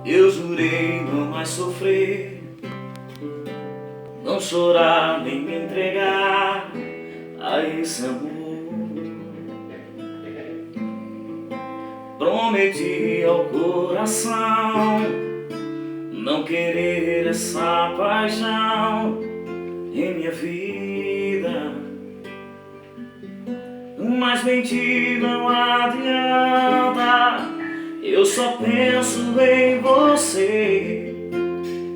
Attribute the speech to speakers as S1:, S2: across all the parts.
S1: Eu jurei não mais sofrer, não chorar nem me entregar a esse amor. Prometi ao coração não querer essa paixão em minha vida, mas mentir não adianta. Eu só penso em você.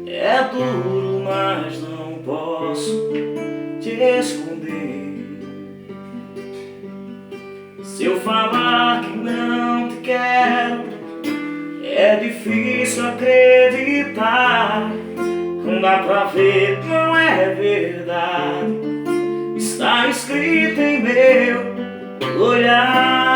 S1: É duro, mas não posso te esconder. Se eu falar que não te quero, é difícil acreditar. Não dá pra ver, não é verdade. Está escrito em meu olhar.